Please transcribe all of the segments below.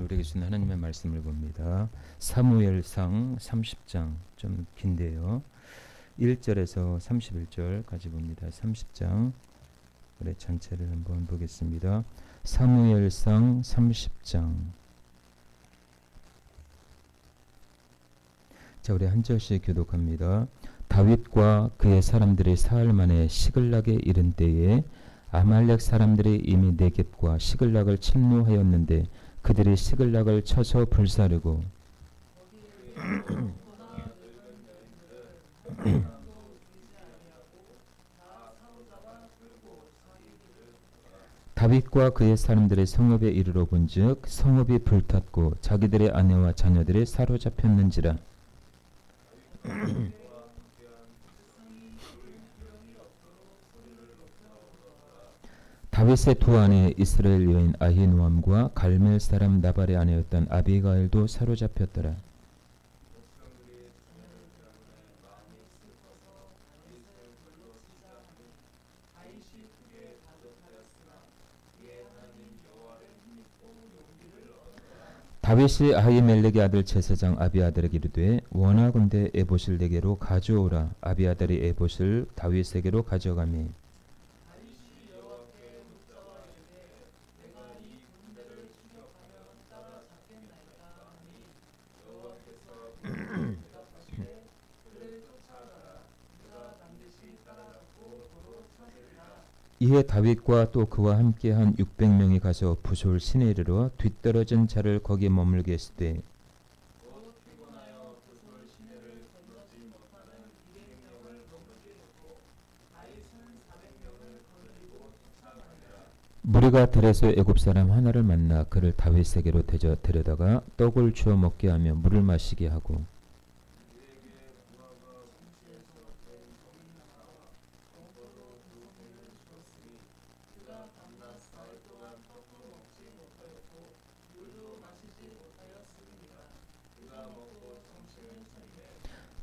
우리에게 주신 하나님의 말씀을 봅니다. 사무엘상 30장 좀 긴데요. 1절에서 31절까지 봅니다. 30장 우리 전체를 한번 보겠습니다. 사무엘상 30장. 자, 우리 한 절씩 교독합니다. 다윗과 그의 사람들이 사흘 만에 시글락에 이른 때에 아말렉 사람들이 이미 네겝과 시글락을 침노하였는데 그들이 시글락을 쳐서 불사르고 다윗과 그의 사람들의 성읍에 이르러 본즉 성읍이 불탔고 자기들의 아내와 자녀들이 사로잡혔는지라. 다윗의 두 아내 이스라엘 여인 아히노암과 갈멜 사람 나발의 아내였던 아비가일도 사로잡혔더라. 다윗이 아히멜렉의 아들 제사장 아비아들에게 이르되 원하건대 에봇을 내게로 가져오라. 아비아들이 에봇을 다윗에게로 가져가매 이에 다윗과 또 그와 함께한 600명이 가서 부솔 시내에 이르러 뒤떨어진 자를 거기 머물게 했으되 무리가 들에서 애굽 사람 하나를 만나 그를 다윗에게로 데려다가 떡을 주어 먹게 하며 물을 마시게 하고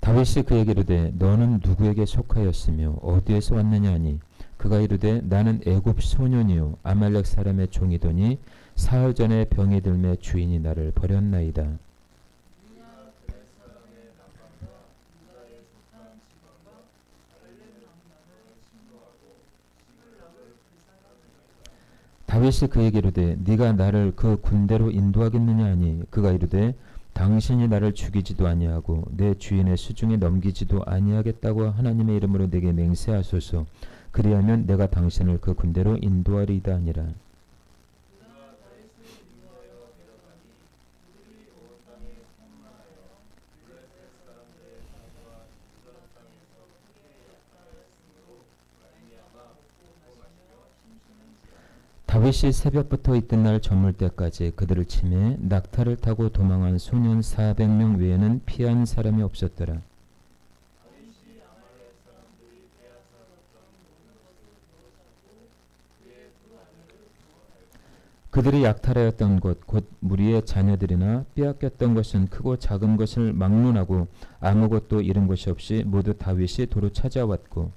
다윗이 그에게 이르되 너는 누구에게 속하였으며 어디에서 왔느냐 하니 그가 이르되 나는 애굽 소년이요 아말렉 사람의 종이더니 사흘 전에 병이 들매 주인이 나를 버렸나이다. 다윗이 그에게 이르되 네가 나를 그 군대로 인도하겠느냐 하니 그가 이르되 당신이 나를 죽이지도 아니하고 내 주인의 수중에 넘기지도 아니하겠다고 하나님의 이름으로 내게 맹세하소서. 그리하면 내가 당신을 그 군대로 인도하리이다 하니라. 다윗이 새벽부터 이튿날 저물 때까지 그들을 치매 낙타를 타고 도망한 소년 400명 외에는 피한 사람이 없었더라. 그들이 약탈하였던 곳 곧 무리의 자녀들이나 빼앗겼던 것은 크고 작은 것을 막론하고 아무것도 잃은 것이 없이 모두 다윗이 도로 찾아왔고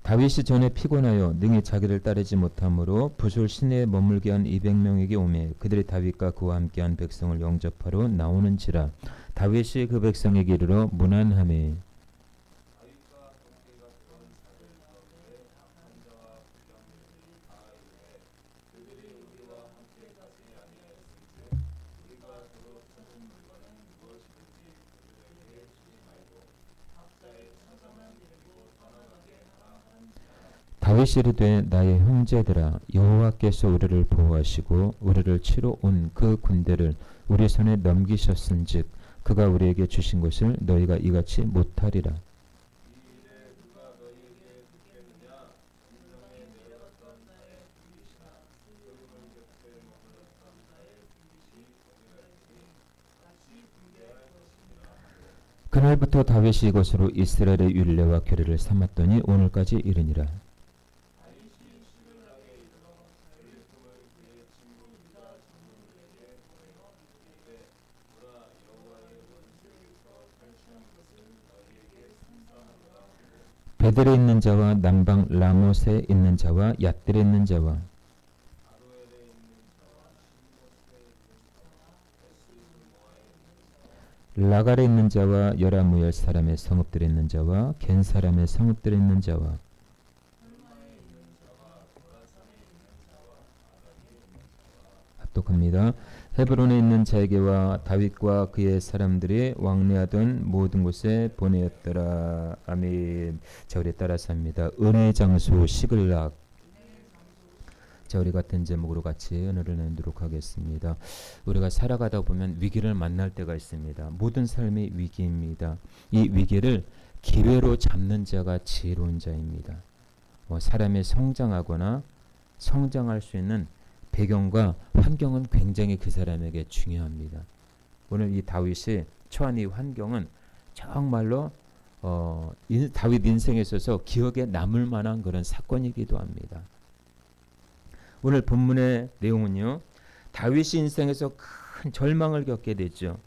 다윗이 전에 피곤하여 능히 자기를 따르지 못하므로 부솔 시내에 머물게 한 200명에게 오매 그들이 다윗과 그와 함께한 백성을 영접하러 나오는지라. 다윗이 그 백성에게 이르러 문안하매 다윗이 이르되 나의 형제들아 여호와께서 우리를 보호하시고 우리를 치러 온 그 군대를 우리 손에 넘기셨은즉 그가 우리에게 주신 것을 너희가 이같이 못하리라. 그날부터 다윗이 이것으로 이스라엘의 율례와 규례를 삼았더니 오늘까지 이르니라. 베델에 있는 자와 남방 라못에 있는 자와 얏들에 있는 자와 라갈에 있는 자와 여라무엘 사람의 성읍들에 있는 자와 겐 사람의 성읍들에 있는 자와 합독합니다. 헤브론에 있는 자에게와 다윗과 그의 사람들이 왕래하던 모든 곳에 보내었더라. 아멘. 자, 우리 따라서 합니다. 은혜의 장소 시글락. 자, 우리 같은 제목으로 같이 은혜를 나누도록 하겠습니다. 우리가 살아가다 보면 위기를 만날 때가 있습니다. 모든 삶이 위기입니다. 이 위기를 기회로 잡는 자가 지혜로운 자입니다. 사람이 성장하거나 성장할 수 있는 배경과 환경은 굉장히 그 사람에게 중요합니다. 오늘 이 다윗이 처한 이 환경은 정말로 다윗 인생에 있어서 기억에 남을 만한 그런 사건이기도 합니다. 오늘 본문의 내용은요, 다윗이 인생에서 큰 절망을 겪게 되죠.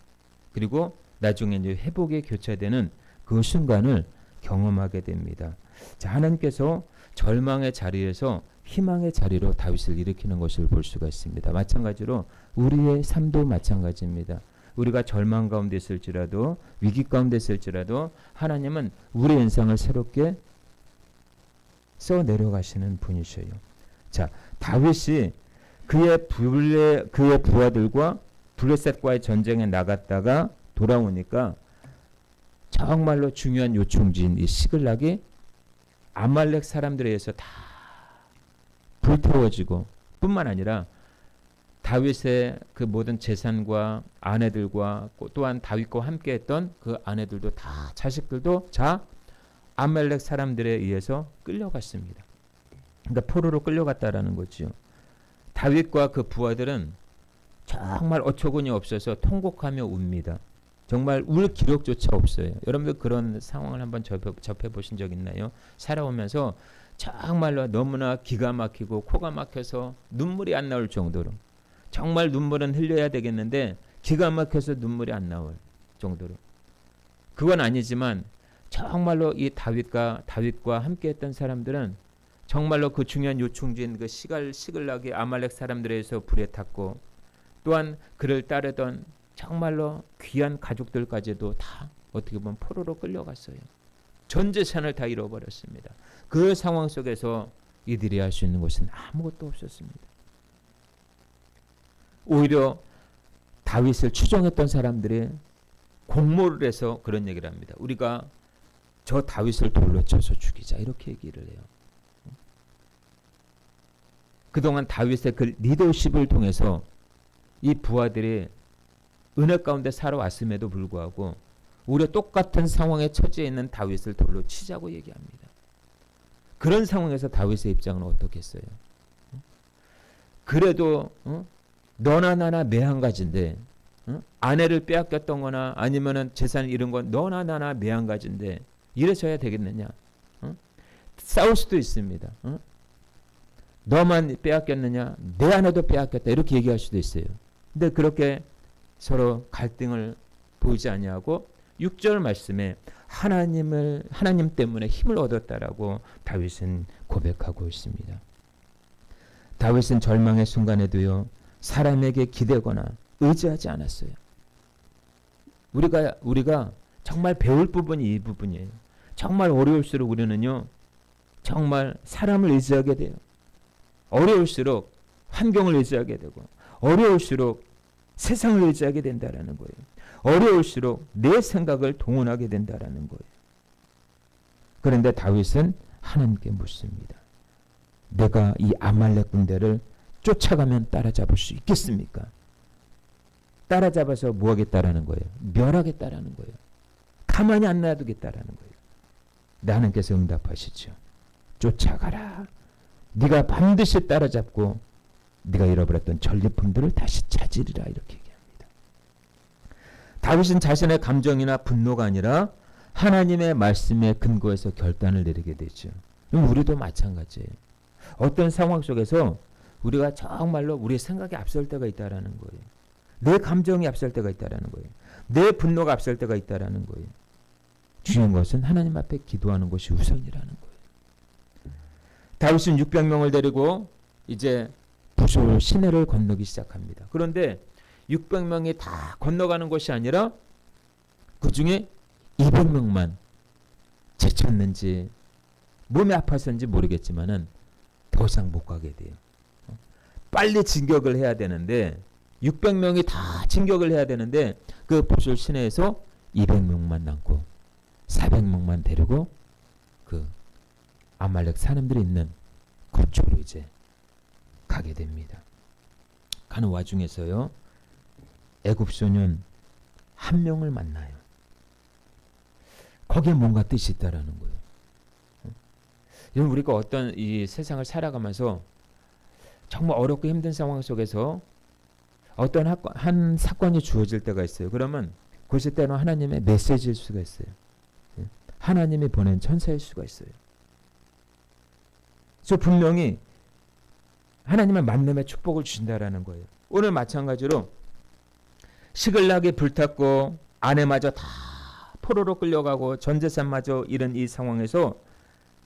그리고 나중에 이제 회복에 교차되는 그 순간을 경험하게 됩니다. 자, 하나님께서 절망의 자리에서 희망의 자리로 다윗을 일으키는 것을 볼 수가 있습니다. 마찬가지로 우리의 삶도 마찬가지입니다. 우리가 절망 가운데 있을지라도 위기 가운데 있을지라도 하나님은 우리의 인생을 새롭게 써 내려가시는 분이셔요. 자, 다윗이 그의 부하들과 블레셋과의 전쟁에 나갔다가 돌아오니까 정말로 중요한 요충지인 이 시글락이 아말렉 사람들에 의해서 다 불태워지고 뿐만 아니라 다윗의 그 모든 재산과 아내들과 또한 다윗과 함께했던 그 아내들도 다 자식들도 다 아말렉 사람들에 의해서 끌려갔습니다. 그러니까 포로로 끌려갔다라는 거죠. 다윗과 그 부하들은 정말 어처구니 없어서 통곡하며 웁니다. 정말 울 기력조차 없어요. 여러분들 그런 상황을 한번 접해 보신 적 있나요? 살아오면서 정말로 너무나 기가 막히고 코가 막혀서 눈물이 안 나올 정도로, 정말 눈물은 흘려야 되겠는데 기가 막혀서 눈물이 안 나올 정도로, 그건 아니지만 정말로 이 다윗과 함께했던 사람들은 정말로 그 중요한 요충지인 그 시글락이 아말렉 사람들에 의해서 불에 탔고, 또한 그를 따르던 정말로 귀한 가족들까지도 다 어떻게 보면 포로로 끌려갔어요. 전 재산을 다 잃어버렸습니다. 그 상황 속에서 이들이 할 수 있는 것은 아무것도 없었습니다. 오히려 다윗을 추종했던 사람들이 공모를 해서 그런 얘기를 합니다. 우리가 저 다윗을 돌로 쳐서 죽이자, 이렇게 얘기를 해요. 그동안 다윗의 그 리더십을 통해서 이 부하들이 은혜 가운데 살아왔음에도 불구하고 우리가 똑같은 상황에 처지해 있는 다윗을 돌로 치자고 얘기합니다. 그런 상황에서 다윗의 입장은 어떻겠어요? 그래도 너나 나나 매한가지인데, 아내를 빼앗겼던 거나 아니면은 재산을 잃은 건 너나 나나 매한가지인데 이래서야 되겠느냐? 싸울 수도 있습니다. 너만 빼앗겼느냐? 내 아내도 빼앗겼다, 이렇게 얘기할 수도 있어요. 근데 그렇게 서로 갈등을 보이지 아니하고 6절 말씀에 하나님 때문에 힘을 얻었다라고 다윗은 고백하고 있습니다. 다윗은 절망의 순간에도요, 사람에게 기대거나 의지하지 않았어요. 우리가 정말 배울 부분이 이 부분이에요. 정말 어려울수록 우리는요, 정말 사람을 의지하게 돼요. 어려울수록 환경을 의지하게 되고, 어려울수록 세상을 의지하게 된다라는 거예요. 어려울수록 내 생각을 동원하게 된다라는 거예요. 그런데 다윗은 하나님께 묻습니다. 내가 이 아말렉 군대를 쫓아가면 따라잡을 수 있겠습니까? 따라잡아서 뭐 하겠다라는 거예요? 멸하겠다라는 거예요. 가만히 안 놔두겠다라는 거예요. 하나님께서 응답하시죠. 쫓아가라. 네가 반드시 따라잡고 네가 잃어버렸던 전리품들을 다시 찾으리라, 이렇게 얘기합니다. 다윗은 자신의 감정이나 분노가 아니라 하나님의 말씀에 근거해서 결단을 내리게 되죠. 우리도 마찬가지예요. 어떤 상황 속에서 우리가 정말로 우리의 생각이 앞설 때가 있다라는 거예요. 내 감정이 앞설 때가 있다라는 거예요. 내 분노가 앞설 때가 있다라는 거예요. 중요한 것은 하나님 앞에 기도하는 것이 우선이라는 거예요. 다윗은 600명을 데리고 이제 부솔 시내를 건너기 시작합니다. 그런데 600명이 다 건너가는 것이 아니라 그 중에 200명만 지쳤는지 몸이 아팠는지 모르겠지만은 더 이상 못 가게 돼요. 빨리 진격을 해야 되는데 600명이 다 진격을 해야 되는데 그 부솔 시내에서 200명만 남고 400명만 데리고 그 아말렉 사람들이 있는 그쪽으로 이제 가게 됩니다. 가는 와중에서요, 애굽 소년 한 명을 만나요. 거기에 뭔가 뜻이 있다라는 거예요. 여러분, 우리가 어떤 이 세상을 살아가면서 정말 어렵고 힘든 상황 속에서 어떤 한 사건이 주어질 때가 있어요. 그러면 그것이 때로 하나님의 메시지일 수가 있어요. 하나님이 보낸 천사일 수가 있어요. 그래서 분명히 하나님의 만남의 축복을 주신다라는 거예요. 오늘 마찬가지로 시글락이 불탔고 아내마저 다 포로로 끌려가고 전 재산마저 잃은 이 상황에서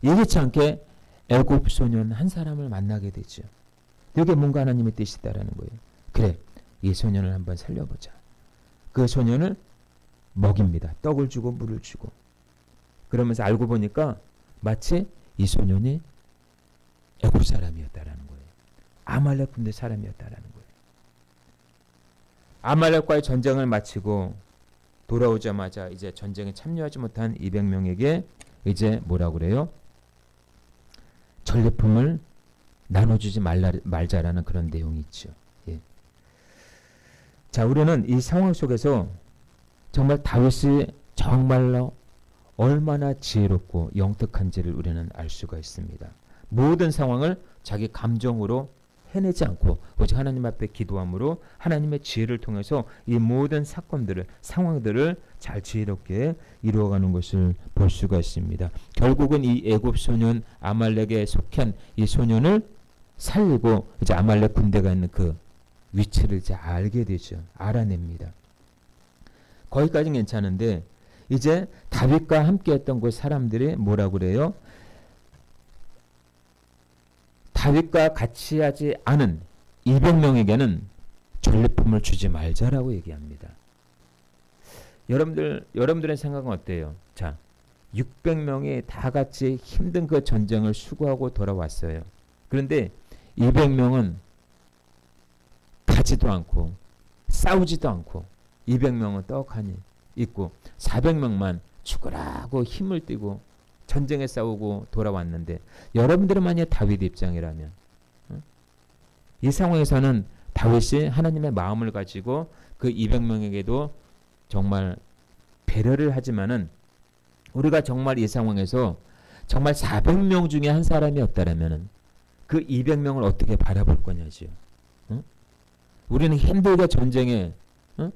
예기치 않게 애굽 소년 한 사람을 만나게 되죠. 여기에 뭔가 하나님의 뜻이 있다라는 거예요. 그래, 이 소년을 한번 살려보자. 그 소년을 먹입니다. 떡을 주고 물을 주고. 그러면서 알고 보니까 마치 이 소년이 애굽 사람이었다라는 거예요. 아말렉 군대 사람이었다라는 거예요. 아말렉과의 전쟁을 마치고 돌아오자마자 이제 전쟁에 참여하지 못한 200명에게 이제 뭐라고 그래요? 전리품을 나눠주지 말자라는 그런 내용이 있죠. 예. 자, 우리는 이 상황 속에서 정말 다윗이 정말로 얼마나 지혜롭고 영특한지를 우리는 알 수가 있습니다. 모든 상황을 자기 감정으로 해내지 않고 오직 하나님 앞에 기도함으로 하나님의 지혜를 통해서 이 모든 사건들을, 상황들을 잘 지혜롭게 이루어가는 것을 볼 수가 있습니다. 결국은 이 애굽 소년 아말렉에 속한 이 소년을 살리고 이제 아말렉 군대가 있는 그 위치를 이제 알게 되죠. 알아냅니다. 거기까지는 괜찮은데 이제 다윗과 함께했던 그 사람들이 뭐라고 그래요? 다윗과 같이 하지 않은 200명에게는 전리품을 주지 말자라고 얘기합니다. 여러분들의 생각은 어때요? 자, 600명이 다 같이 힘든 그 전쟁을 수고하고 돌아왔어요. 그런데 200명은 가지도 않고 싸우지도 않고 200명은 떡하니 있고 400명만 죽으라고 힘을 띠고 전쟁에 싸우고 돌아왔는데 여러분들은 만약 다윗 입장이라면 이 상황에서는 다윗이 하나님의 마음을 가지고 그 200명에게도 정말 배려를 하지만은 우리가 정말 이 상황에서 정말 400명 중에 한 사람이었다라면은 그 200명을 어떻게 바라볼 거냐지요. 우리는 힘들게 전쟁에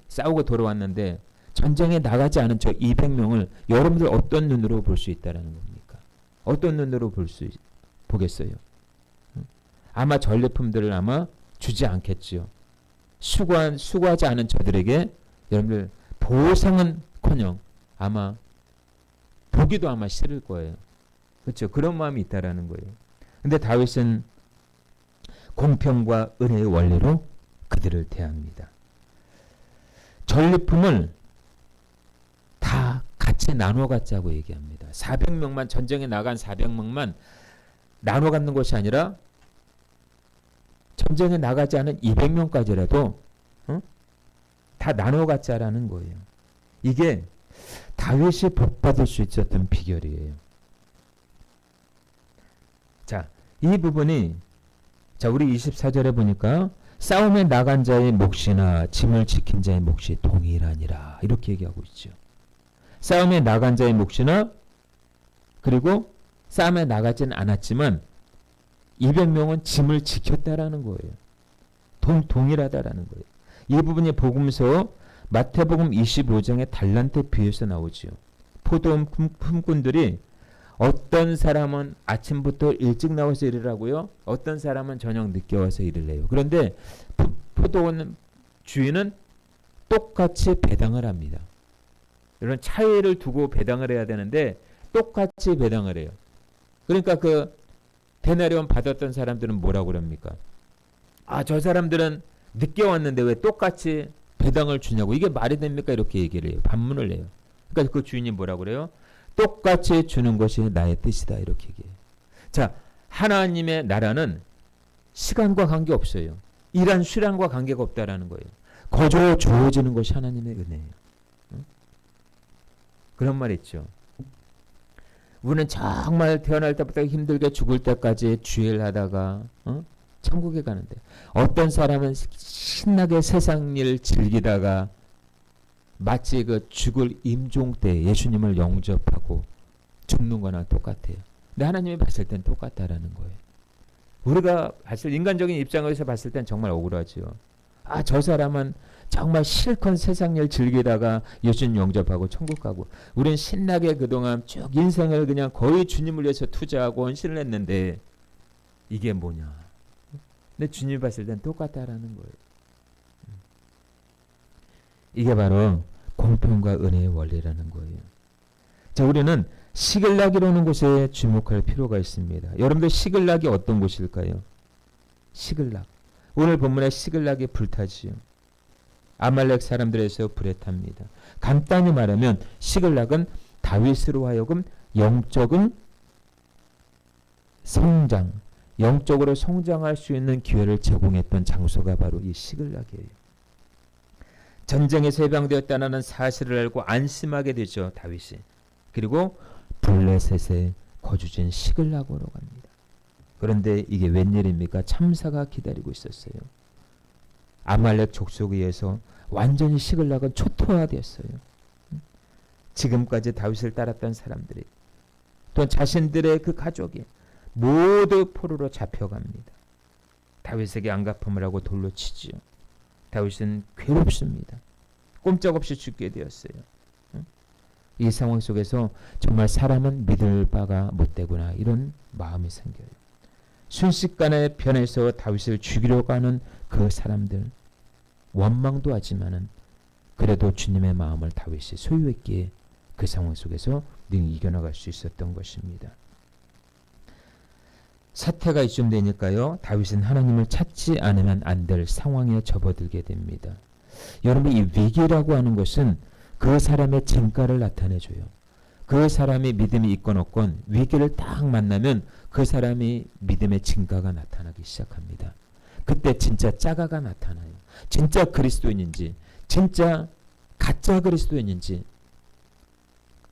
싸우고 돌아왔는데 전쟁에 나가지 않은 저 200명을 여러분들 어떤 눈으로 볼 수 있다라는 겁니까? 어떤 눈으로 보겠어요? 아마 전리품들을 아마 주지 않겠지요. 수고하지 않은 저들에게 여러분들 보상은커녕 아마 보기도 아마 싫을 거예요. 그렇죠? 그런 마음이 있다라는 거예요. 근데 다윗은 공평과 은혜의 원리로 그들을 대합니다. 전리품을 다 같이 나눠 갖자고 얘기합니다. 400명만 전쟁에 나간 400명만 나눠 갖는 것이 아니라 전쟁에 나가지 않은 200명까지라도 다 나눠 갖자라는 거예요. 이게 다윗이 복받을 수 있었던 비결이에요. 자, 이 부분이 우리 24절에 보니까 싸움에 나간 자의 몫이나 짐을 지킨 자의 몫이 동일하니라 이렇게 얘기하고 있죠. 싸움에 나간 자의 몫이나 그리고 싸움에 나가지는 않았지만 200명은 짐을 지켰다라는 거예요. 동일하다라는 거예요. 이 부분이 복음서 마태복음 25장의 달란트 비유에서 나오지요. 포도원 품꾼들이 어떤 사람은 아침부터 일찍 나와서 일을 하고요. 어떤 사람은 저녁 늦게 와서 일을 해요. 그런데 포도원 주인은 똑같이 배당을 합니다. 이런 차이를 두고 배당을 해야 되는데 똑같이 배당을 해요. 그러니까 그 데나리온 받았던 사람들은 뭐라고 그럽니까? 저 사람들은 늦게 왔는데 왜 똑같이 배당을 주냐고. 이게 말이 됩니까? 이렇게 얘기를 해요. 반문을 해요. 그러니까 그 주인이 뭐라고 그래요? 똑같이 주는 것이 나의 뜻이다. 이렇게 얘기해요. 자, 하나님의 나라는 시간과 관계없어요. 일한 수량과 관계가 없다라는 거예요. 거저 주어지는 것이 하나님의 은혜예요. 그런 말 있죠. 우리는 정말 태어날 때부터 힘들게 죽을 때까지 주일 하다가 천국에 가는데, 어떤 사람은 신나게 세상 일 즐기다가 마치 그 죽을 임종 때 예수님을 영접하고 죽는 거나 똑같아요. 근데 하나님이 봤을 땐 똑같다라는 거예요. 우리가 인간적인 입장에서 봤을 땐 정말 억울하죠. 저 사람은 정말 실컷 세상 일 즐기다가 예수님 영접하고 천국 가고, 우린 신나게 그동안 쭉 인생을 그냥 거의 주님을 위해서 투자하고 헌신을 했는데 이게 뭐냐. 근데 주님이 봤을 땐 똑같다라는 거예요. 이게 바로 공평과 은혜의 원리라는 거예요. 자, 우리는 시글락이라는 곳에 주목할 필요가 있습니다. 여러분들, 시글락이 어떤 곳일까요? 시글락. 오늘 본문에 시글락이 불타지요. 아말렉 사람들에서 불에 탑니다. 간단히 말하면 시글락은 다윗으로 하여금 영적인 성장, 영적으로 성장할 수 있는 기회를 제공했던 장소가 바로 이 시글락이에요. 전쟁에서 해방되었다는 사실을 알고 안심하게 되죠, 다윗이. 그리고 블레셋에 거주진 시글락으로 갑니다. 그런데 이게 웬일입니까? 참사가 기다리고 있었어요. 아말렉 족속에 의해서 완전히 시글락은 초토화되었어요. 지금까지 다윗을 따랐던 사람들이, 또 자신들의 그 가족이 모두 포로로 잡혀갑니다. 다윗에게 안갚음을 하고 돌로 치지요. 다윗은 괴롭습니다. 꼼짝없이 죽게 되었어요. 이 상황 속에서 정말 사람은 믿을 바가 못되구나, 이런 마음이 생겨요. 순식간에 변해서 다윗을 죽이려고 하는 그 사람들, 원망도 하지만은 그래도 주님의 마음을 다윗이 소유했기에 그 상황 속에서 능히 이겨나갈 수 있었던 것입니다. 사태가 이쯤 되니까요, 다윗은 하나님을 찾지 않으면 안 될 상황에 접어들게 됩니다. 여러분, 이 위기라고 하는 것은 그 사람의 진가를 나타내줘요. 그 사람이 믿음이 있건 없건 위기를 딱 만나면 그 사람이 믿음의 진가가 나타나기 시작합니다. 그때 진짜 짜가가 나타나요. 진짜 그리스도인인지, 진짜 가짜 그리스도인인지,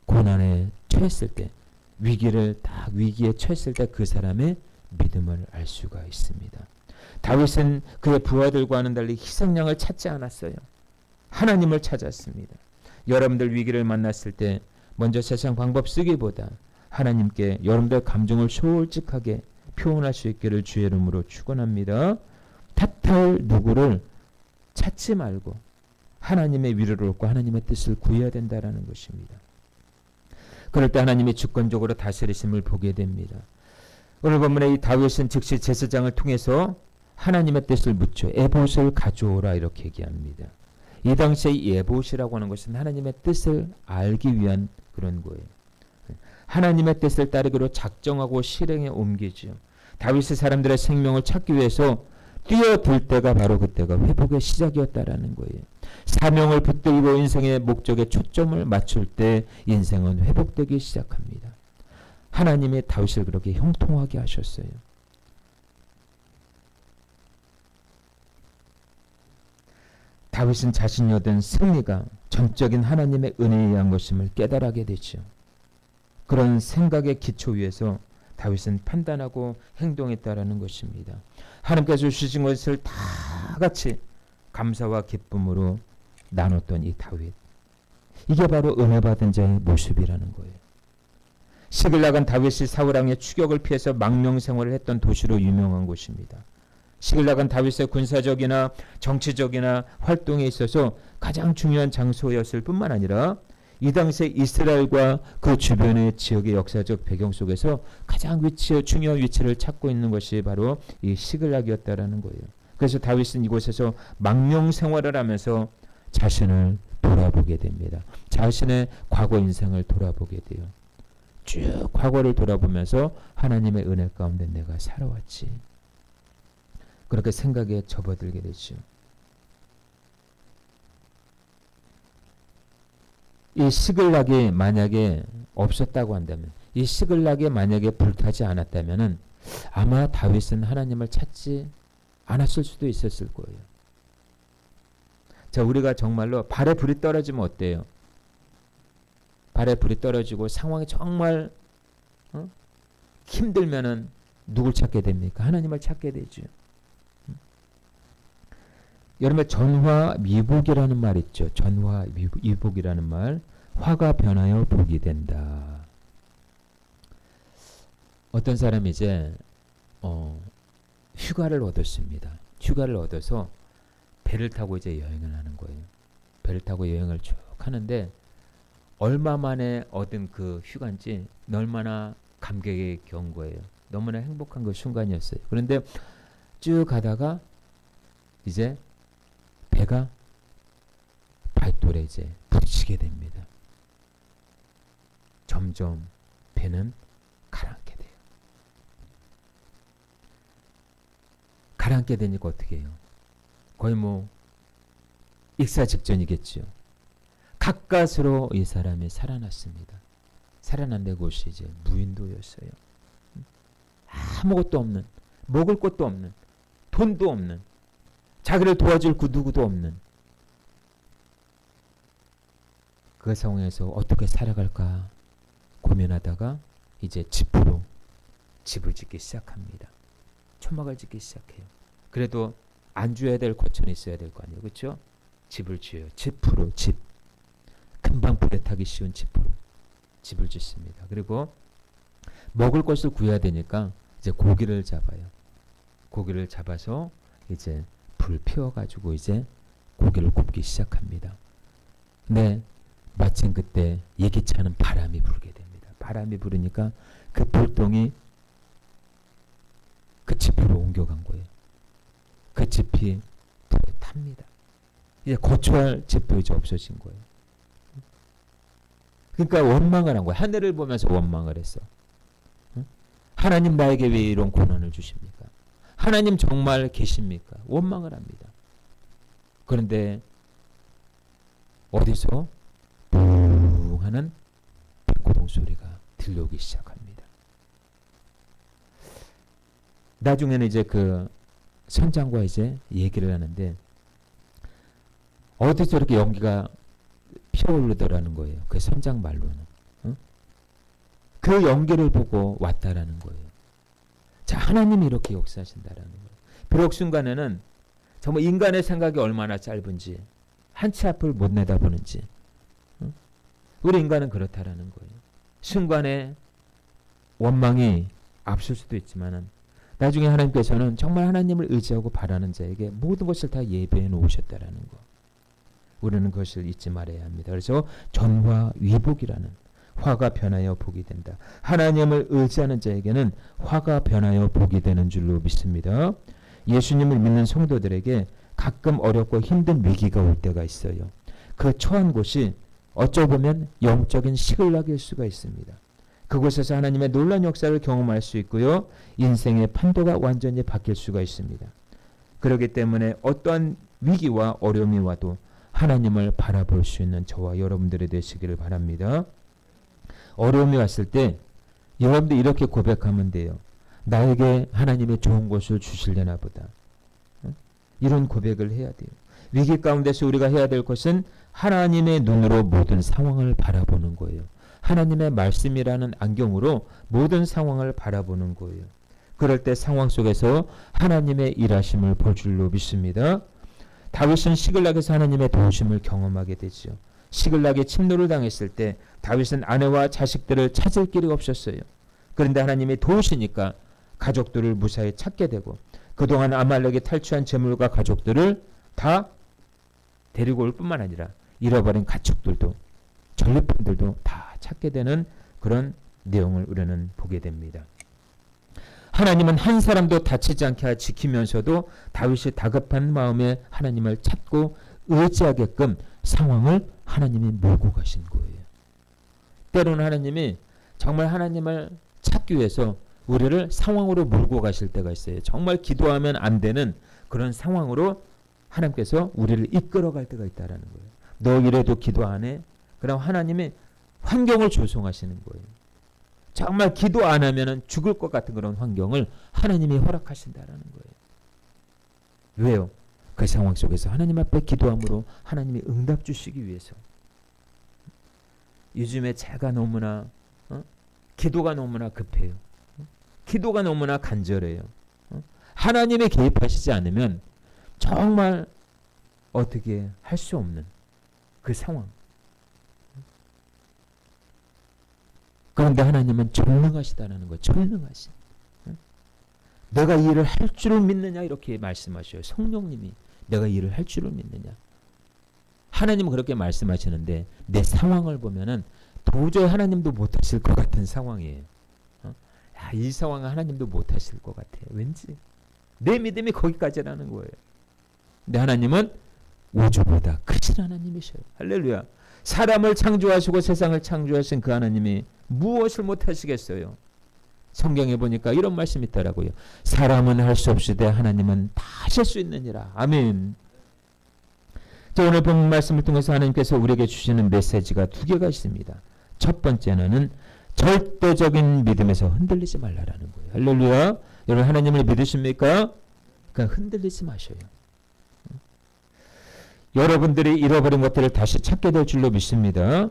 고난에 처했을 때, 위기에 처했을 때 그 사람의 믿음을 알 수가 있습니다. 다윗은 그의 부하들과는 달리 희생양을 찾지 않았어요. 하나님을 찾았습니다. 여러분들 위기를 만났을 때 먼저 세상 방법 쓰기보다 하나님께 여러분들 감정을 솔직하게 표현할 수 있기를 주의 이름으로 축원합니다. 탓할 누구를 찾지 말고 하나님의 위로를 얻고 하나님의 뜻을 구해야 된다라는 것입니다. 그럴 때 하나님이 주권적으로 다스리심을 보게 됩니다. 오늘 본문에 이 다윗은 즉시 제사장을 통해서 하나님의 뜻을 묻죠. 에봇을 가져오라, 이렇게 얘기합니다. 이 당시에 이 에봇이라고 하는 것은 하나님의 뜻을 알기 위한 그런 거예요. 하나님의 뜻을 따르기로 작정하고 실행에 옮기죠. 다윗의 사람들의 생명을 찾기 위해서 뛰어들 때가 바로 그때가 회복의 시작이었다라는 거예요. 사명을 붙들고 인생의 목적에 초점을 맞출 때 인생은 회복되기 시작합니다. 하나님이 다윗을 그렇게 형통하게 하셨어요. 다윗은 자신이 얻은 승리가 전적인 하나님의 은혜에 의한 것임을 깨달게 되죠. 그런 생각의 기초 위에서 다윗은 판단하고 행동했다라는 것입니다. 하나님께서 주신 것을 다 같이 감사와 기쁨으로 나눴던 이 다윗, 이게 바로 은혜 받은 자의 모습이라는 거예요. 시글락은 다윗이 사울왕의 추격을 피해서 망명 생활을 했던 도시로 유명한 곳입니다. 시글락은 다윗의 군사적이나 정치적이나 활동에 있어서 가장 중요한 장소였을 뿐만 아니라 이 당시에 이스라엘과 그 주변의 지역의 역사적 배경 속에서 가장 중요한 위치를 찾고 있는 것이 바로 이 시글락이었다라는 거예요. 그래서 다윗은 이곳에서 망명 생활을 하면서 자신을 돌아보게 됩니다. 자신의 과거 인생을 돌아보게 돼요. 쭉 과거를 돌아보면서 하나님의 은혜 가운데 내가 살아왔지. 그렇게 생각에 접어들게 되죠. 이 시글락이 만약에 없었다고 한다면, 이 시글락이 만약에 불타지 않았다면 아마 다윗은 하나님을 찾지 않았을 수도 있었을 거예요. 자, 우리가 정말로 발에 불이 떨어지면 어때요? 발에 불이 떨어지고 상황이 정말 힘들면은 누굴 찾게 됩니까? 하나님을 찾게 되죠. 여러분, 전화위복이라는 말 있죠. 전화위복이라는 말. 화가 변하여 복이 된다. 어떤 사람이 이제 휴가를 얻었습니다. 휴가를 얻어서 배를 타고 이제 여행을 하는 거예요. 배를 타고 여행을 쭉 하는데 얼마 만에 얻은 그 휴가인지 얼마나 감격에 겨운 거예요. 너무나 행복한 그 순간이었어요. 그런데 쭉 가다가 이제 배가 밧돌에 이제 부딪히게 됩니다. 점점 배는 가라앉게 돼요. 가라앉게 되니까 어떻게 해요? 거의 뭐 익사 직전이겠죠. 가까스로 이 사람이 살아났습니다. 살아난 데 곳이 이제 무인도였어요. 아무것도 없는, 먹을 것도 없는, 돈도 없는, 자기를 도와줄 그 누구도 없는 그 상황에서 어떻게 살아갈까 고민하다가 이제 집을 짓기 시작합니다. 초막을 짓기 시작해요. 그래도 안 줘야 될 고천이 있어야 될 거 아니에요. 그렇죠? 집을 지어요. 집으로 집. 금방 불에 타기 쉬운 집으로 집을 짓습니다. 그리고 먹을 것을 구해야 되니까 이제 고기를 잡아요. 고기를 잡아서 이제 불 피워가지고 이제 고기를 굽기 시작합니다. 근데 마침 그때 예기치 않은 바람이 불게 됩니다. 바람이 부르니까 그 불똥이 그 지피로 옮겨간 거예요. 그 지피 불에 탑니다. 이제 거처할 집도 이제 없어진 거예요. 그러니까 원망을 한 거예요. 하늘을 보면서 원망을 했어. 하나님 나에게 왜 이런 고난을 주십니까? 하나님 정말 계십니까? 원망을 합니다. 그런데 어디서 뿡 하는 백고동 소리가 들려오기 시작합니다. 나중에는 이제 그 선장과 이제 얘기를 하는데 어디서 이렇게 연기가 피어오르더라는 거예요. 그 선장 말로는. 그 연기를 보고 왔다라는 거예요. 자, 하나님이 이렇게 역사하신다라는 거예요. 비록 순간에는 정말 인간의 생각이 얼마나 짧은지, 한 치 앞을 못 내다보는지, 우리 인간은 그렇다라는 거예요. 순간에 원망이 앞설 수도 있지만은 나중에 하나님께서는 정말 하나님을 의지하고 바라는 자에게 모든 것을 다 예배해 놓으셨다라는 거. 우리는 그것을 잊지 말아야 합니다. 그래서 전화위복이라는, 화가 변하여 복이 된다. 하나님을 의지하는 자에게는 화가 변하여 복이 되는 줄로 믿습니다. 예수님을 믿는 성도들에게 가끔 어렵고 힘든 위기가 올 때가 있어요. 그 처한 곳이 어쩌보면 영적인 시글락일 수가 있습니다. 그곳에서 하나님의 놀라운 역사를 경험할 수 있고요. 인생의 판도가 완전히 바뀔 수가 있습니다. 그렇기 때문에 어떠한 위기와 어려움이 와도 하나님을 바라볼 수 있는 저와 여러분들이 되시기를 바랍니다. 어려움이 왔을 때 여러분들 이렇게 고백하면 돼요. 나에게 하나님의 좋은 것을 주시려나 보다. 이런 고백을 해야 돼요. 위기 가운데서 우리가 해야 될 것은 하나님의 눈으로 모든 상황을 바라보는 거예요. 하나님의 말씀이라는 안경으로 모든 상황을 바라보는 거예요. 그럴 때 상황 속에서 하나님의 일하심을 볼 줄로 믿습니다. 다윗은 시글락에서 하나님의 도우심을 경험하게 되죠. 시글락에 침노를 당했을 때 다윗은 아내와 자식들을 찾을 길이 없었어요. 그런데 하나님이 도우시니까 가족들을 무사히 찾게 되고 그동안 아말렉에 탈취한 재물과 가족들을 다 데리고 올 뿐만 아니라 잃어버린 가축들도 전리품들도 다 찾게 되는 그런 내용을 우리는 보게 됩니다. 하나님은 한 사람도 다치지 않게 지키면서도 다윗이 다급한 마음에 하나님을 찾고 의지하게끔 상황을 하나님이 몰고 가신 거예요. 때로는 하나님이 정말 하나님을 찾기 위해서 우리를 상황으로 몰고 가실 때가 있어요. 정말 기도하면 안 되는 그런 상황으로 하나님께서 우리를 이끌어갈 때가 있다라는 거예요. 너 이래도 기도 안 해? 그럼 하나님이 환경을 조성하시는 거예요. 정말 기도 안 하면 죽을 것 같은 그런 환경을 하나님이 허락하신다라는 거예요. 왜요? 그 상황 속에서 하나님 앞에 기도함으로 하나님이 응답 주시기 위해서. 요즘에 제가 너무나 기도가 너무나 급해요. 기도가 너무나 간절해요. 하나님이 개입하시지 않으면 정말 어떻게 할 수 없는 그 상황. 그런데 하나님은 전능하시다는 거예요. 전능하신. 내가 이 일을 할 줄을 믿느냐 이렇게 말씀하셔요. 성령님이 내가 이 일을 할 줄을 믿느냐. 하나님은 그렇게 말씀하시는데 내 상황을 보면은 도저히 하나님도 못하실 것 같은 상황이에요. 이 상황은 하나님도 못하실 것 같아요. 왠지 내 믿음이 거기까지라는 거예요. 근데 하나님은 우주보다 크신 하나님이셔요. 할렐루야. 사람을 창조하시고 세상을 창조하신 그 하나님이 무엇을 못하시겠어요? 성경에 보니까 이런 말씀이 있더라고요. 사람은 할 수 없으되 하나님은 다 하실 수 있느니라. 아멘. 자, 오늘 본 말씀을 통해서 하나님께서 우리에게 주시는 메시지가 두 개가 있습니다. 첫 번째는 절대적인 믿음에서 흔들리지 말라라는 거예요. 할렐루야. 여러분 하나님을 믿으십니까? 그러니까 흔들리지 마셔요. 여러분들이 잃어버린 것들을 다시 찾게 될 줄로 믿습니다.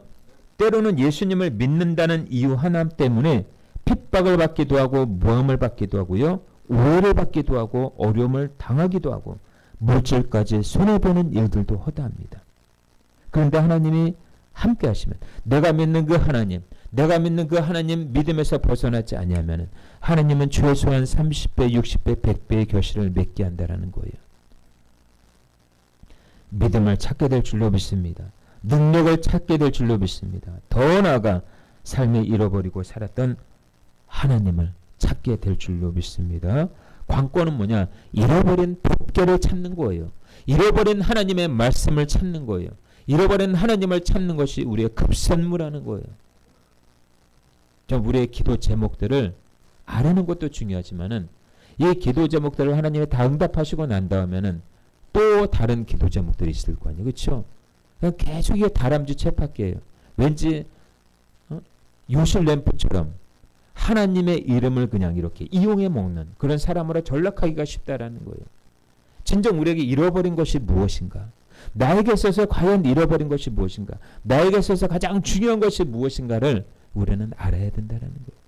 때로는 예수님을 믿는다는 이유 하나 때문에 핍박을 받기도 하고 모함을 받기도 하고요. 오해를 받기도 하고 어려움을 당하기도 하고 물질까지 손해보는 일들도 허다합니다. 그런데 하나님이 함께 하시면 내가 믿는 그 하나님 믿음에서 벗어나지 아니하면 하나님은 최소한 30배, 60배, 100배의 결실을 맺게 한다라는 거예요. 믿음을 찾게 될 줄로 믿습니다. 능력을 찾게 될 줄로 믿습니다. 더 나아가 삶에 잃어버리고 살았던 하나님을 찾게 될 줄로 믿습니다. 관건은 뭐냐? 잃어버린 법궤를 찾는 거예요. 잃어버린 하나님의 말씀을 찾는 거예요. 잃어버린 하나님을 찾는 것이 우리의 급선무라는 거예요. 우리의 기도 제목들을 아는 것도 중요하지만은 이 기도 제목들을 하나님이 다 응답하시고 난 다음에는 또 다른 기도 제목들이 있을 거 아니에요. 그렇죠? 그냥 계속 이게 다람쥐 쳇바퀴예요. 왠지 요실 램프처럼 하나님의 이름을 그냥 이렇게 이용해 먹는 그런 사람으로 전락하기가 쉽다라는 거예요. 진정 우리에게 잃어버린 것이 무엇인가? 나에게 있어서 과연 잃어버린 것이 무엇인가? 나에게 있어서 가장 중요한 것이 무엇인가를 우리는 알아야 된다는 거예요.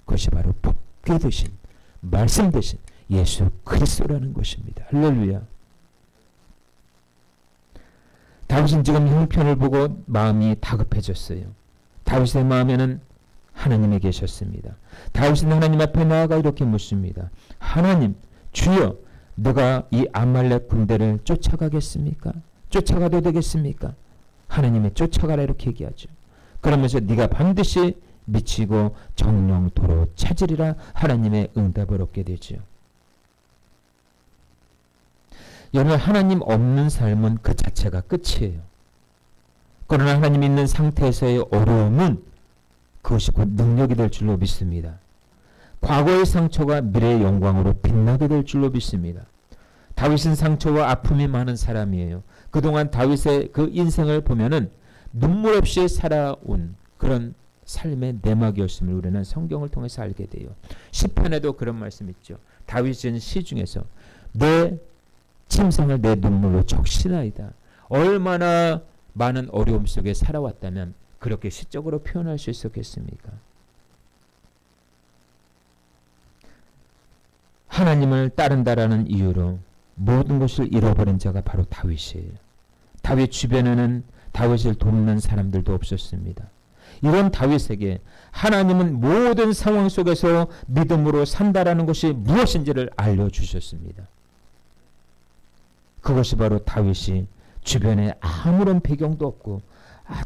그것이 바로 법궤 되신 말씀 되신 예수 그리스도라는 것입니다. 할렐루야. 다윗은 지금 형편을 보고 마음이 다급해졌어요. 다윗의 마음에는 하나님이 계셨습니다. 다윗은 하나님 앞에 나아가 이렇게 묻습니다. 하나님, 주여, 내가 이 아말렉 군대를 쫓아가겠습니까? 쫓아가도 되겠습니까? 하나님이 쫓아가라 이렇게 얘기하죠. 그러면서 네가 반드시 미치고 정령토로 찾으리라 하나님의 응답을 얻게 되죠. 여러분 하나님 없는 삶은 그 자체가 끝이에요. 그러나 하나님 있는 상태에서의 어려움은 그것이 곧 능력이 될 줄로 믿습니다. 과거의 상처가 미래의 영광으로 빛나게 될 줄로 믿습니다. 다윗은 상처와 아픔이 많은 사람이에요. 그동안 다윗의 그 인생을 보면은 눈물 없이 살아온 그런 삶의 내막이었음을 우리는 성경을 통해서 알게 돼요. 시편에도 그런 말씀 있죠. 다윗은 시 중에서 내 침상을 내 눈물로 적시나이다. 얼마나 많은 어려움 속에 살아왔다면 그렇게 시적으로 표현할 수 있었겠습니까? 하나님을 따른다라는 이유로 모든 것을 잃어버린 자가 바로 다윗이에요. 다윗 주변에는 다윗을 돕는 사람들도 없었습니다. 이런 다윗에게 하나님은 모든 상황 속에서 믿음으로 산다라는 것이 무엇인지를 알려주셨습니다. 그것이 바로 다윗이 주변에 아무런 배경도 없고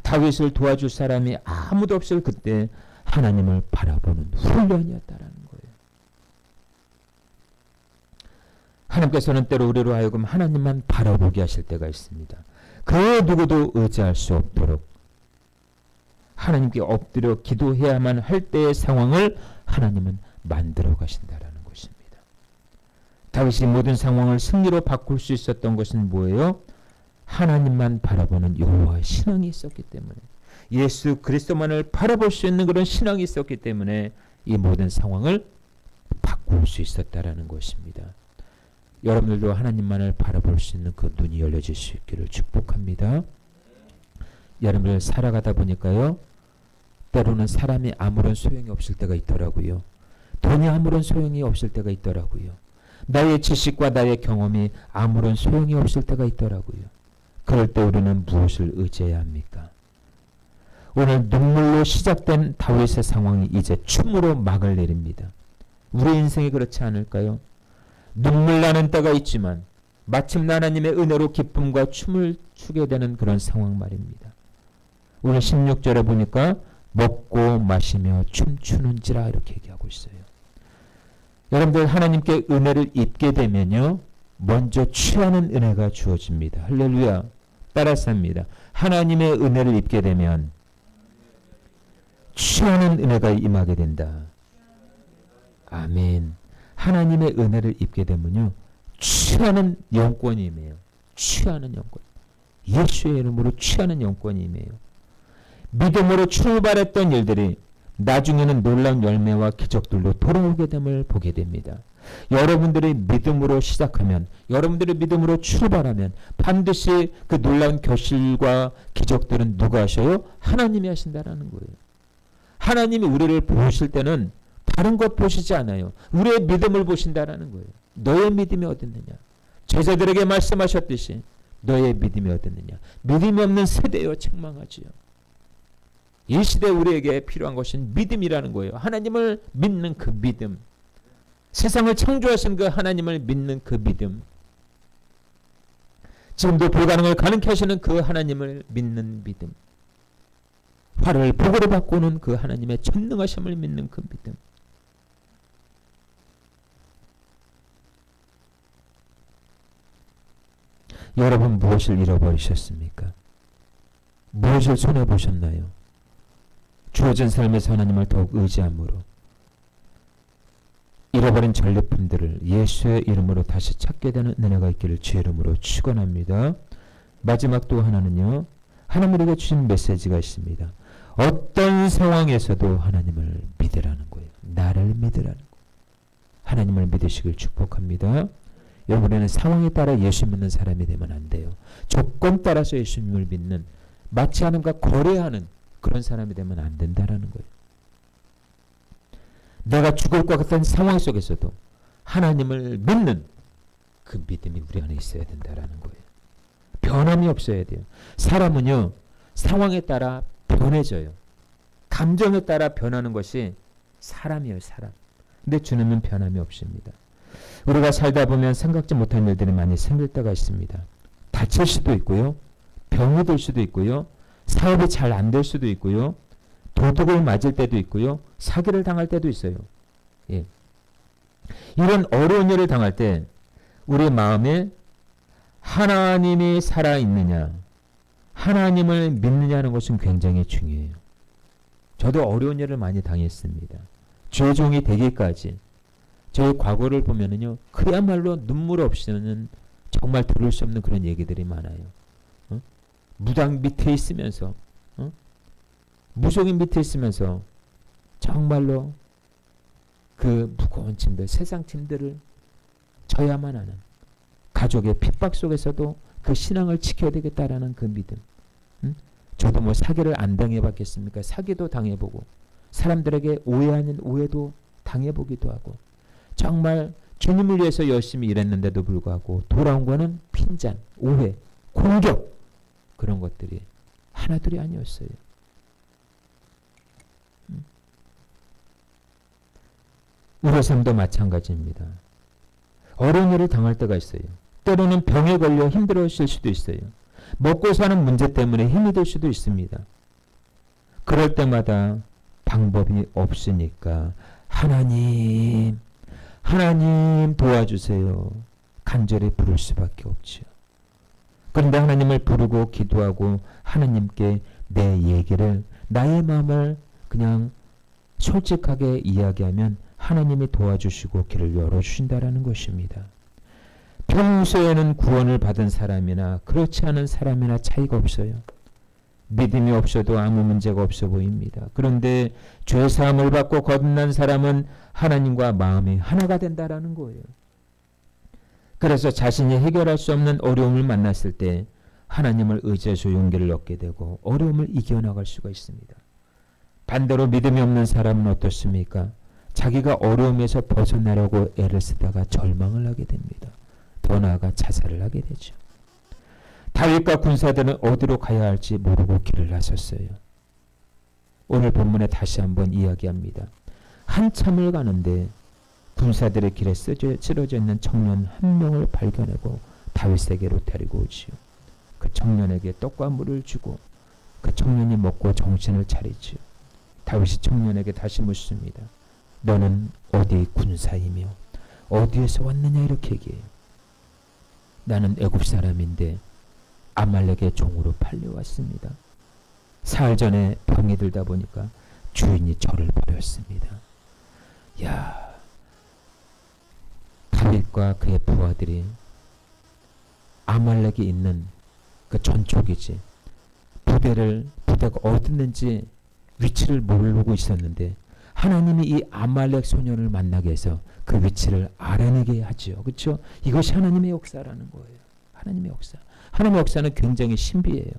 다윗을 도와줄 사람이 아무도 없을 그때 하나님을 바라보는 훈련이었다라는 거예요. 하나님께서는 때로 우리로 하여금 하나님만 바라보게 하실 때가 있습니다. 그 누구도 의지할 수 없도록 하나님께 엎드려 기도해야만 할 때의 상황을 하나님은 만들어 가신다라는 것입니다. 다윗이 모든 상황을 승리로 바꿀 수 있었던 것은 뭐예요? 하나님만 바라보는 여호와의 신앙이 있었기 때문에, 예수 그리스도만을 바라볼 수 있는 그런 신앙이 있었기 때문에 이 모든 상황을 바꿀 수 있었다라는 것입니다. 여러분들도 하나님만을 바라볼 수 있는 그 눈이 열려질 수 있기를 축복합니다. 여러분들 살아가다 보니까요, 때로는 사람이 아무런 소용이 없을 때가 있더라고요. 돈이 아무런 소용이 없을 때가 있더라고요. 나의 지식과 나의 경험이 아무런 소용이 없을 때가 있더라고요. 그럴 때 우리는 무엇을 의지해야 합니까? 오늘 눈물로 시작된 다윗의 상황이 이제 춤으로 막을 내립니다. 우리 인생이 그렇지 않을까요? 눈물 나는 때가 있지만 마침내 하나님의 은혜로 기쁨과 춤을 추게 되는 그런 상황 말입니다. 오늘 16절에 보니까 먹고 마시며 춤추는지라 이렇게 얘기하고 있어요. 여러분들 하나님께 은혜를 입게 되면요, 먼저 취하는 은혜가 주어집니다. 할렐루야. 따라서 합니다. 하나님의 은혜를 입게 되면 취하는 은혜가 임하게 된다. 아멘. 하나님의 은혜를 입게 되면요, 취하는 영권이 임해요. 취하는 영권. 예수의 이름으로 취하는 영권이 임해요. 믿음으로 출발했던 일들이 나중에는 놀라운 열매와 기적들로 돌아오게 됨을 보게 됩니다. 여러분들이 믿음으로 시작하면, 여러분들이 믿음으로 출발하면 반드시 그 놀라운 결실과 기적들은 누가 하셔요? 하나님이 하신다라는 거예요. 하나님이 우리를 보실 때는 다른 것 보시지 않아요. 우리의 믿음을 보신다라는 거예요. 너의 믿음이 어딨느냐? 제자들에게 말씀하셨듯이 너의 믿음이 어딨느냐? 믿음이 없는 세대여 책망하지요. 이 시대 우리에게 필요한 것은 믿음이라는 거예요. 하나님을 믿는 그 믿음. 세상을 창조하신 그 하나님을 믿는 그 믿음. 지금도 불가능을 가능케 하시는 그 하나님을 믿는 믿음. 화를 복으로 바꾸는 그 하나님의 전능하심을 믿는 그 믿음. 여러분 무엇을 잃어버리셨습니까? 무엇을 손해보셨나요? 주어진 삶에서 하나님을 더욱 의지함으로 잃어버린 전리품들을 예수의 이름으로 다시 찾게 되는 은혜가 있기를 주의 이름으로 축원합니다. 마지막 또 하나는요, 하나님에게 주신 메시지가 있습니다. 어떤 상황에서도 하나님을 믿으라는 거예요. 나를 믿으라는 거예요. 하나님을 믿으시길 축복합니다. 여러분은 상황에 따라 예수 믿는 사람이 되면 안 돼요. 조건 따라서 예수님을 믿는, 마치 하나님과 거래하는 그런 사람이 되면 안 된다라는 거예요. 내가 죽을 것 같은 상황 속에서도 하나님을 믿는 그 믿음이 우리 안에 있어야 된다라는 거예요. 변함이 없어야 돼요. 사람은요, 상황에 따라 변해져요. 감정에 따라 변하는 것이 사람이에요, 사람. 근데 주님은 변함이 없습니다. 우리가 살다 보면 생각지 못한 일들이 많이 생길 때가 있습니다. 다칠 수도 있고요, 병이 들 수도 있고요, 사업이 잘 안 될 수도 있고요, 도둑을 맞을 때도 있고요, 사기를 당할 때도 있어요. 예. 이런 어려운 일을 당할 때 우리 마음에 하나님이 살아있느냐, 하나님을 믿느냐는 것은 굉장히 중요해요. 저도 어려운 일을 많이 당했습니다. 주의 종이 되기까지 저의 과거를 보면은요, 그야말로 눈물 없이는 정말 들을 수 없는 그런 얘기들이 많아요. 무당 밑에 있으면서, 무속인 밑에 있으면서 정말로 그 무거운 짐들, 세상 짐들을 져야만 하는, 가족의 핍박 속에서도 그 신앙을 지켜야 되겠다라는 그 믿음. 저도 뭐 사기를 안 당해봤겠습니까? 사기도 당해보고 사람들에게 오해 아닌 오해도 당해보기도 하고, 정말 주님을 위해서 열심히 일했는데도 불구하고 돌아온 거는 핀잔, 오해, 공격, 그런 것들이 하나둘이 아니었어요. 우리 삶도 마찬가지입니다. 어려운 일을 당할 때가 있어요. 때로는 병에 걸려 힘들어질 수도 있어요. 먹고 사는 문제 때문에 힘이 들 수도 있습니다. 그럴 때마다 방법이 없으니까 하나님 도와주세요. 간절히 부를 수밖에 없지요. 그런데 하나님을 부르고 기도하고 하나님께 내 얘기를, 나의 마음을 그냥 솔직하게 이야기하면 하나님이 도와주시고 길을 열어주신다라는 것입니다. 평소에는 구원을 받은 사람이나 그렇지 않은 사람이나 차이가 없어요. 믿음이 없어도 아무 문제가 없어 보입니다. 그런데 죄사함을 받고 거듭난 사람은 하나님과 마음이 하나가 된다라는 거예요. 그래서 자신이 해결할 수 없는 어려움을 만났을 때 하나님을 의지해서 용기를 얻게 되고 어려움을 이겨나갈 수가 있습니다. 반대로 믿음이 없는 사람은 어떻습니까? 자기가 어려움에서 벗어나려고 애를 쓰다가 절망을 하게 됩니다. 더 나아가 자살을 하게 되죠. 다윗과 군사들은 어디로 가야 할지 모르고 길을 나섰어요. 오늘 본문에 다시 한번 이야기합니다. 한참을 가는데 군사들의 길에 쓰러져 있는 청년 한 명을 발견하고 다윗에게로 데리고 오지요. 그 청년에게 떡과 물을 주고 그 청년이 먹고 정신을 차리지요. 다윗이 청년에게 다시 묻습니다. 너는 어디 군사이며 어디에서 왔느냐 이렇게 얘기해요. 나는 애굽 사람인데 아말렉의 종으로 팔려왔습니다. 사흘 전에 병이 들다 보니까 주인이 저를 버렸습니다. 야, 다윗과 그의 부하들이 아말렉이 있는 그 전초기지 부대가 어디 있는지 위치를 모르고 있었는데 하나님이 이 아말렉 소년을 만나게 해서 그 위치를 알아내게 하지요. 그렇죠? 이것이 하나님의 역사라는 거예요. 하나님의 역사. 하나님의 역사는 굉장히 신비해요.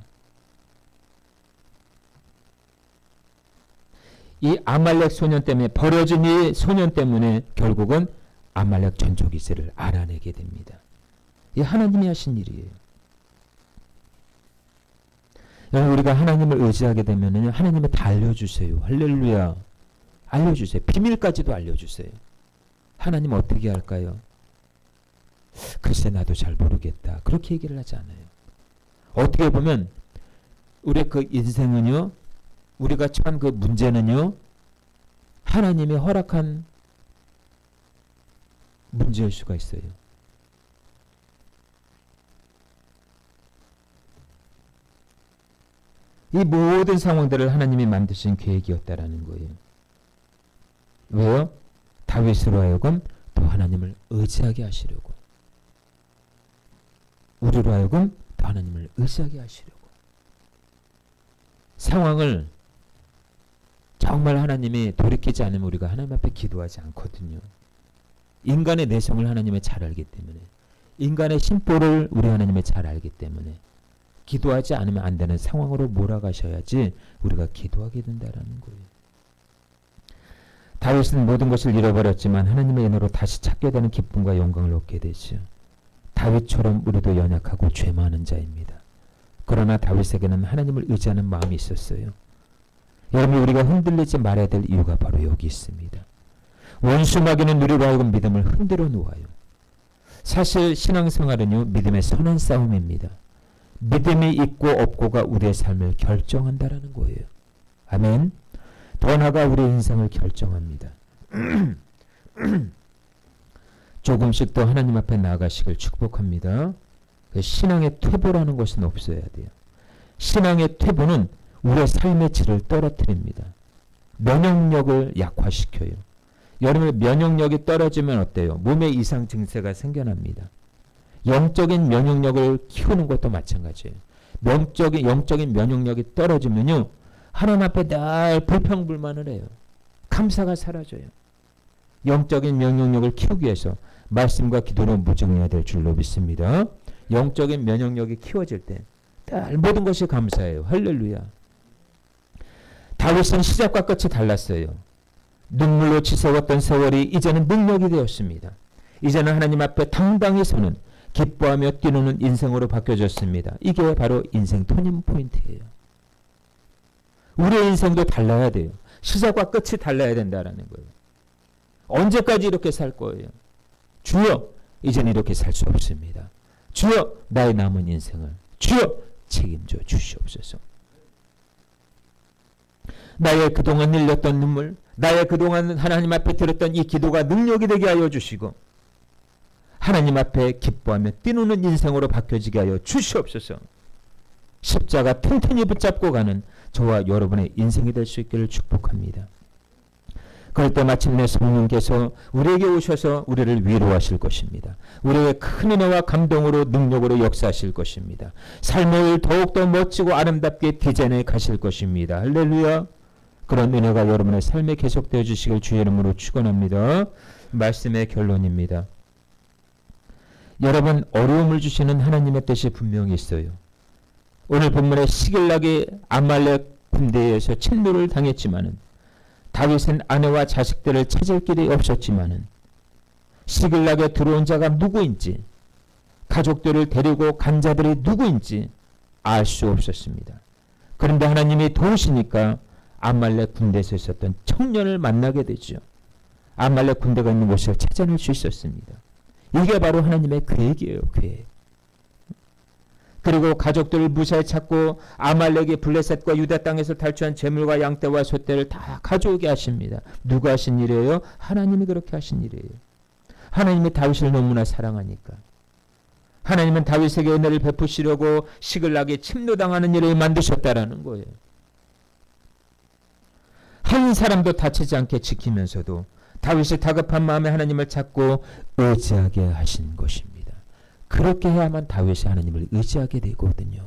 이 아말렉 소년 때문에, 버려진 이 소년 때문에 결국은 아말렉 전초기지를 알아내게 됩니다. 이 하나님이 하신 일이에요. 여러분, 우리가 하나님을 의지하게 되면 하나님이 다 알려주세요. 할렐루야. 알려주세요. 비밀까지도 알려주세요. 하나님 어떻게 할까요? 글쎄 나도 잘 모르겠다. 그렇게 얘기를 하지 않아요. 어떻게 보면 우리의 그 인생은요, 우리가 처한 그 문제는요, 하나님이 허락한 문제일 수가 있어요. 이 모든 상황들을 하나님이 만드신 계획이었다라는 거예요. 왜요? 다윗으로 하여금 더 하나님을 의지하게 하시려고. 우리로 하여금 더 하나님을 의지하게 하시려고. 상황을 정말 하나님이 돌이키지 않으면 우리가 하나님 앞에 기도하지 않거든요. 인간의 내성을 하나님이 잘 알기 때문에, 인간의 심보를 우리 하나님이 잘 알기 때문에 기도하지 않으면 안 되는 상황으로 몰아가셔야지 우리가 기도하게 된다라는 거예요. 다윗은 모든 것을 잃어버렸지만 하나님의 은혜로 다시 찾게 되는 기쁨과 영광을 얻게 되죠. 다윗처럼 우리도 연약하고 죄 많은 자입니다. 그러나 다윗에게는 하나님을 의지하는 마음이 있었어요. 여러분, 우리가 흔들리지 말아야 될 이유가 바로 여기 있습니다. 원수 마귀는 우리로 하여금 믿음을 흔들어 놓아요. 사실 신앙생활은요, 믿음의 선한 싸움입니다. 믿음이 있고 없고가 우리의 삶을 결정한다라는 거예요. 아멘. 더 나아가 우리의 인생을 결정합니다. 조금씩 더 하나님 앞에 나아가시길 축복합니다. 신앙의 퇴보라는 것은 없어야 돼요. 신앙의 퇴보는 우리의 삶의 질을 떨어뜨립니다. 면역력을 약화시켜요. 여러분의 면역력이 떨어지면 어때요? 몸에 이상 증세가 생겨납니다. 영적인 면역력을 키우는 것도 마찬가지예요. 영적인 면역력이 떨어지면요, 하나님 앞에 늘 불평불만을 해요. 감사가 사라져요. 영적인 면역력을 키우기 위해서 말씀과 기도로 무증해야 될 줄로 믿습니다. 영적인 면역력이 키워질 때 늘 모든 것이 감사해요. 할렐루야. 다윗은 시작과 끝이 달랐어요. 눈물로 치새웠던 세월이 이제는 능력이 되었습니다. 이제는 하나님 앞에 당당히 서는, 기뻐하며 뛰노는 인생으로 바뀌어졌습니다. 이게 바로 인생 터닝 포인트예요. 우리의 인생도 달라야 돼요. 시작과 끝이 달라야 된다는 거예요. 언제까지 이렇게 살 거예요? 주여, 이제는 이렇게 살 수 없습니다. 주여, 나의 남은 인생을 주여 책임져 주시옵소서. 나의 그동안 흘렸던 눈물, 나의 그동안 하나님 앞에 드렸던 이 기도가 능력이 되게 하여 주시고, 하나님 앞에 기뻐하며 뛰노는 인생으로 바뀌어지게 하여 주시옵소서. 십자가 튼튼히 붙잡고 가는 저와 여러분의 인생이 될 수 있기를 축복합니다. 그럴 때 마침내 성령께서 우리에게 오셔서 우리를 위로하실 것입니다. 우리에게 큰 은혜와 감동으로 능력으로 역사하실 것입니다. 삶을 더욱더 멋지고 아름답게 디자인해 가실 것입니다. 할렐루야. 그런 은혜가 여러분의 삶에 계속되어 주시길 주의 이름으로 축원합니다. 말씀의 결론입니다. 여러분, 어려움을 주시는 하나님의 뜻이 분명히 있어요. 오늘 본문의 시길락이 아말렉 군대에서 침노를 당했지만은 다윗은 아내와 자식들을 찾을 길이 없었지만은 시길락에 들어온 자가 누구인지, 가족들을 데리고 간 자들이 누구인지 알 수 없었습니다. 그런데 하나님이 도우시니까 아말렉 군대에서 있었던 청년을 만나게 되죠. 아말렉 군대가 있는 곳을 찾아낼 수 있었습니다. 이게 바로 하나님의 계획이에요. 계획. 그리고 가족들을 무사히 찾고 아말렉이 블레셋과 유다 땅에서 탈취한 재물과 양떼와 소떼를 다 가져오게 하십니다. 누가 하신 일이에요? 하나님이 그렇게 하신 일이에요. 하나님이 다윗을 너무나 사랑하니까. 하나님은 다윗에게 은혜를 베푸시려고 시글락이 침노당하는 일을 만드셨다라는 거예요. 한 사람도 다치지 않게 지키면서도 다윗이 다급한 마음에 하나님을 찾고 의지하게 하신 것입니다. 그렇게 해야만 다윗이 하나님을 의지하게 되거든요.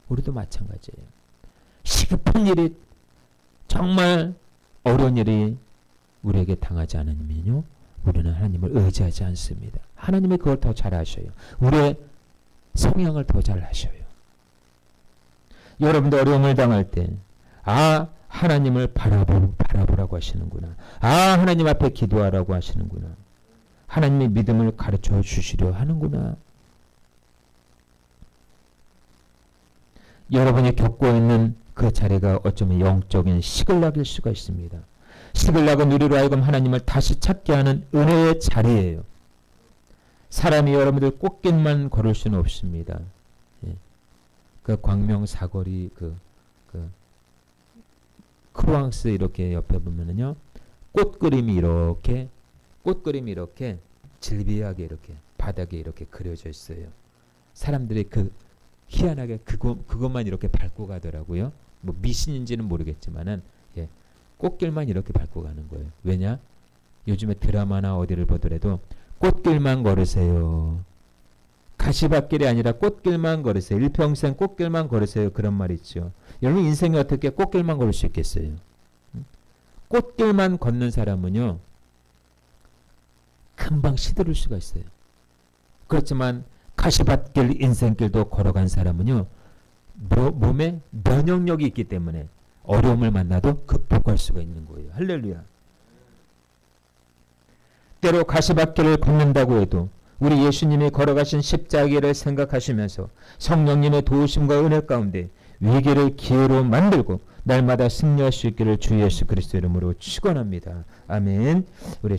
우리도 마찬가지예요. 시급한 일이, 정말 어려운 일이 우리에게 당하지 않으면요, 우리는 하나님을 의지하지 않습니다. 하나님이 그걸 더 잘하셔요. 우리의 성향을 더 잘하셔요. 여러분도 어려움을 당할 때 하나님을 바라보라고 하시는구나. 하나님 앞에 기도하라고 하시는구나. 하나님의 믿음을 가르쳐 주시려 하는구나. 여러분이 겪고 있는 그 자리가 어쩌면 영적인 시글락일 수가 있습니다. 시글락은 우리로 하여금 하나님을 다시 찾게 하는 은혜의 자리예요. 사람이 여러분들 꽃길만 걸을 수는 없습니다. 그 광명 사거리 크루앙스 이렇게 옆에 보면은요, 꽃그림이 이렇게 질비하게 이렇게 바닥에 이렇게 그려져 있어요. 사람들이 희한하게 그것만 이렇게 밟고 가더라고요. 뭐 미신인지는 모르겠지만은 꽃길만 이렇게 밟고 가는 거예요. 왜냐? 요즘에 드라마나 어디를 보더라도 꽃길만 걸으세요. 가시밭길이 아니라 꽃길만 걸으세요. 일평생 꽃길만 걸으세요. 그런 말 있죠. 여러분, 인생이 어떻게 꽃길만 걸을 수 있겠어요? 꽃길만 걷는 사람은요, 금방 시들을 수가 있어요. 그렇지만 가시밭길 인생길도 걸어간 사람은요, 몸에 면역력이 있기 때문에 어려움을 만나도 극복할 수가 있는 거예요. 할렐루야. 때로 가시밭길을 걷는다고 해도 우리 예수님이 걸어가신 십자가를 생각하시면서 성령님의 도우심과 은혜 가운데 위기를 기회로 만들고 날마다 승리할 수 있기를 주 예수 그리스도 이름으로 축원합니다. 아멘. 우리